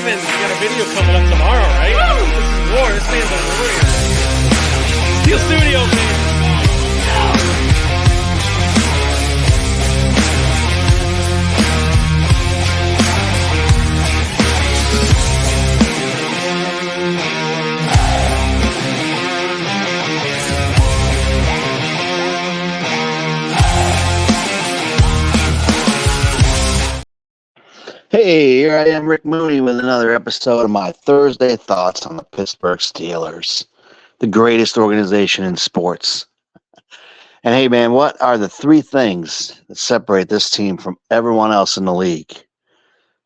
Ravens got a video coming up tomorrow, right? Woo! This is war. This man's a warrior. Steel Studio, baby. Hey, here I am, Rick Mooney, with another episode of my Thursday thoughts on the Pittsburgh Steelers, the greatest organization in sports. And hey, man, what are the three things that separate this team from everyone else in the league?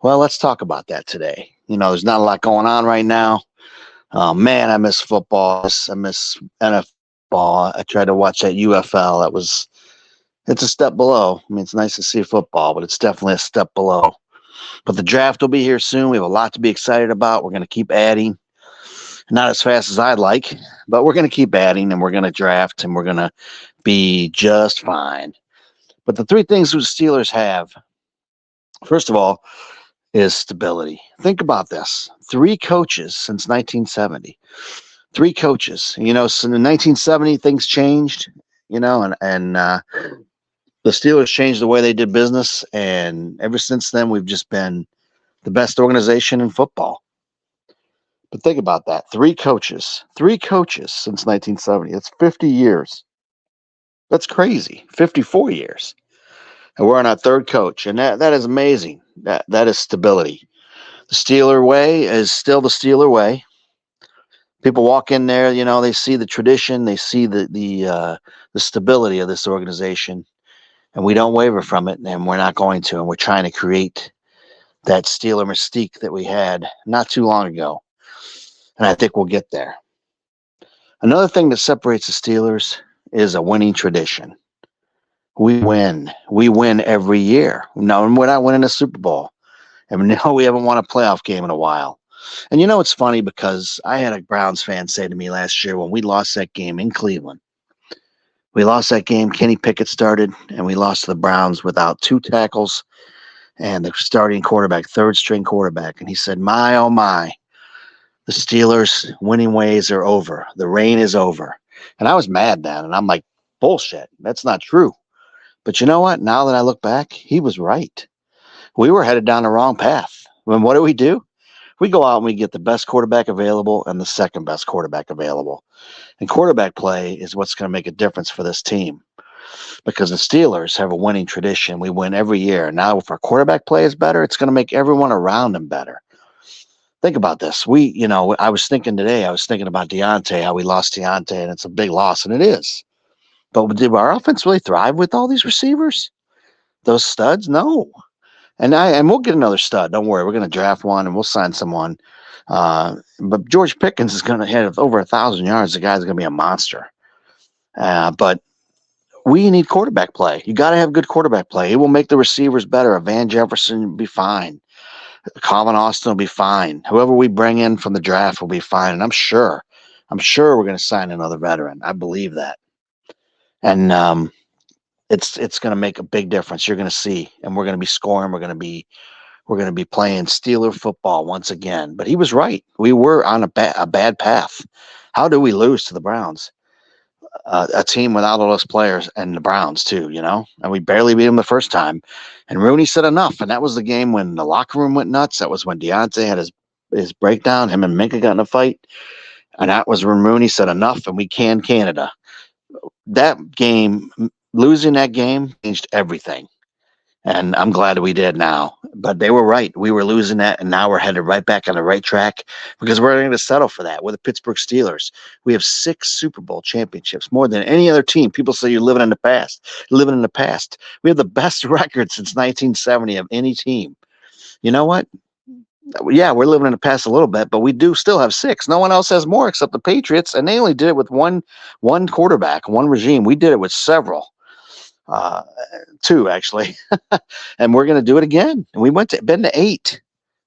Well, let's talk about that today. You know, there's not a lot going on right now. Oh, man, I miss football. I miss NFL. I tried to watch that UFL. It's a step below. I mean, it's nice to see football, but it's definitely a step below. But the draft will be here soon. We have a lot to be excited about. We're going to keep adding. Not as fast as I'd like, but we're going to keep adding, and we're going to draft, and we're going to be just fine. But the three things the Steelers have, first of all, is stability. Think about this. 3 coaches since 1970. 3 coaches. You know, so in 1970, things changed, you know, and the Steelers changed the way they did business, and ever since then, we've just been the best organization in football. But think about that. 3 coaches since 1970. That's 50 years. That's crazy. 54 years. And we're on our 3rd coach, and that is amazing. That is stability. The Steeler way is still the Steeler way. People walk in there, you know, they see the tradition, they see the stability of this organization. And we don't waver from it, and we're not going to. And we're trying to create that Steeler mystique that we had not too long ago. And I think we'll get there. Another thing that separates the Steelers is a winning tradition. We win. We win every year. No, we're not winning a Super Bowl. And no, we haven't won a playoff game in a while. And you know, it's funny because I had a Browns fan say to me last year when we lost that game in Cleveland, we lost that game. Kenny Pickett started, and we lost to the Browns without 2 tackles and the starting quarterback, 3rd-string quarterback. And he said, my, oh, my, the Steelers' winning ways are over. The reign is over. And I was mad then, and I'm like, bullshit. That's not true. But you know what? Now that I look back, he was right. We were headed down the wrong path. And what do? We go out and we get the best quarterback available and the second best quarterback available. And quarterback play is what's going to make a difference for this team, because the Steelers have a winning tradition. We win every year. Now, if our quarterback play is better, it's going to make everyone around him better. Think about this. I was thinking about Deontay, how we lost Deontay, and it's a big loss, and it is. But did our offense really thrive with all these receivers? Those studs? No. And we'll get another stud. Don't worry. We're going to draft one, and we'll sign someone. But George Pickens is going to hit over 1,000 yards. The guy's going to be a monster. But we need quarterback play. You got to have good quarterback play. It will make the receivers better. Van Jefferson will be fine. Calvin Austin will be fine. Whoever we bring in from the draft will be fine. And I'm sure we're going to sign another veteran. I believe that. And it's going to make a big difference. You're going to see, and we're going to be scoring. We're going to be playing Steeler football once again. But he was right. We were on a bad path. How do we lose to the Browns? A team without all those players, and the Browns too, you know? And we barely beat them the first time. And Rooney said enough. And that was the game when the locker room went nuts. That was when Deontay had his breakdown. Him and Minka got in a fight. And that was when Rooney said enough, and we canned Canada. That game, losing that game, changed everything. And I'm glad we did now. But they were right. We were losing that, and now we're headed right back on the right track, because we're going to settle for that. We're the Pittsburgh Steelers. We have 6 Super Bowl championships, more than any other team. People say you're living in the past. We have the best record since 1970 of any team. You know what? Yeah, we're living in the past a little bit, but we do still have 6. No one else has more except the Patriots, and they only did it with one quarterback, one regime. We did it with several. 2 actually. And we're going to do it again. And we been to 8,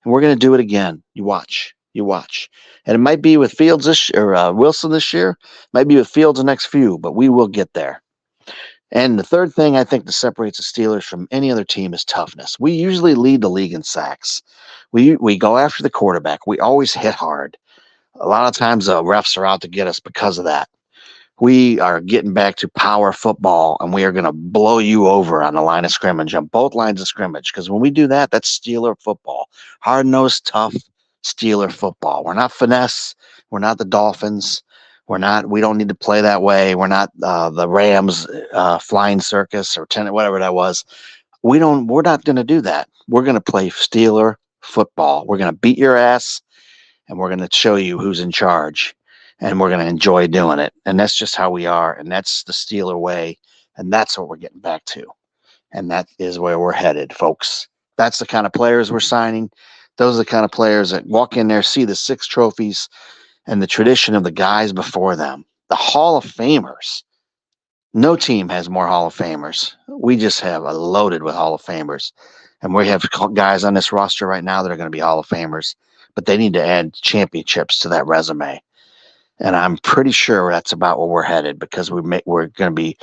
and we're going to do it again. You watch. And it might be with Fields Wilson this year, might be with Fields the next few, but we will get there. And the third thing I think that separates the Steelers from any other team is toughness. We usually lead the league in sacks. We go after the quarterback. We always hit hard. A lot of times the refs are out to get us because of that. We are getting back to power football, and we are going to blow you over on the line of scrimmage, on both lines of scrimmage. Because when we do that, that's Steeler football. Hard-nosed, tough Steeler football. We're not finesse. We're not the Dolphins. We don't need to play that way. We're not the Rams flying circus or whatever that was. We're not going to do that. We're going to play Steeler football. We're going to beat your ass, and we're going to show you who's in charge, and we're going to enjoy doing it. And that's just how we are, and that's the Steeler way, and that's what we're getting back to. And that is where we're headed, folks. That's the kind of players we're signing. Those are the kind of players that walk in there, see the 6 trophies and the tradition of the guys before them. The Hall of Famers. No team has more Hall of Famers. We just have a loaded with Hall of Famers. And we have guys on this roster right now that are going to be Hall of Famers, but they need to add championships to that resume. And I'm pretty sure that's about where we're headed, because we're going to be,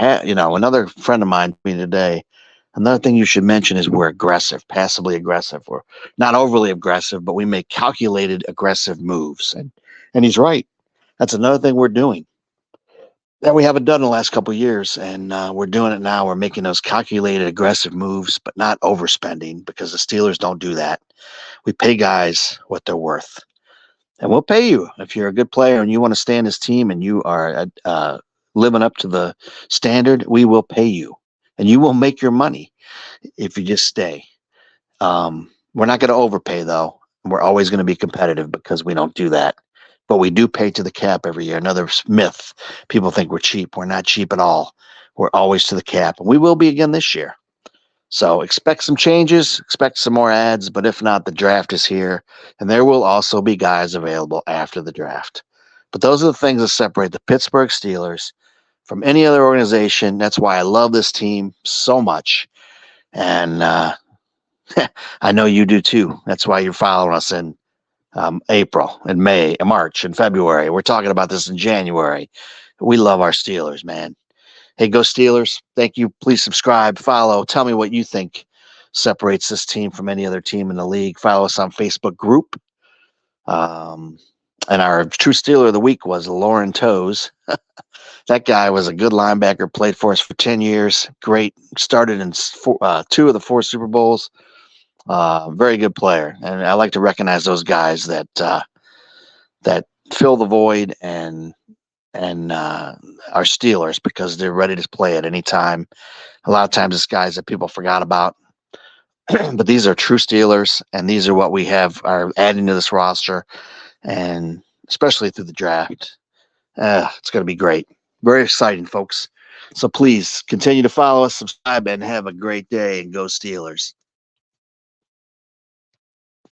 another friend of mine told me today, another thing you should mention is we're aggressive, passively aggressive. We're not overly aggressive, but we make calculated aggressive moves. And he's right. That's another thing we're doing that we haven't done in the last couple of years, and we're doing it now. We're making those calculated, aggressive moves, but not overspending, because the Steelers don't do that. We pay guys what they're worth, and we'll pay you if you're a good player and you want to stay in this team and you are living up to the standard. We will pay you, and you will make your money if you just stay. We're not going to overpay, though. We're always going to be competitive, because we don't do that. But we do pay to the cap every year. Another myth. People think we're cheap. We're not cheap at all. We're always to the cap. And we will be again this year. So expect some changes, expect some more ads. But if not, the draft is here. And there will also be guys available after the draft. But those are the things that separate the Pittsburgh Steelers from any other organization. That's why I love this team so much. And I know you do too. That's why you're following us in April and May and March and February. We're talking about this in January. We love our Steelers, man. Hey, go Steelers. Thank you. Please subscribe, follow. Tell me what you think separates this team from any other team in the league. Follow us on Facebook group. And our true Steeler of the week was Lauren Toes. That guy was a good linebacker, played for us for 10 years. Great. Started in 2 of the 4 Super Bowls. Very good player, and I like to recognize those guys that fill the void and are Steelers, because they're ready to play at any time. A lot of times it's guys that people forgot about, but these are true Steelers, and these are what we are adding to this roster, and especially through the draft. It's going to be great. Very exciting, folks. So please continue to follow us, subscribe, and have a great day, and go Steelers.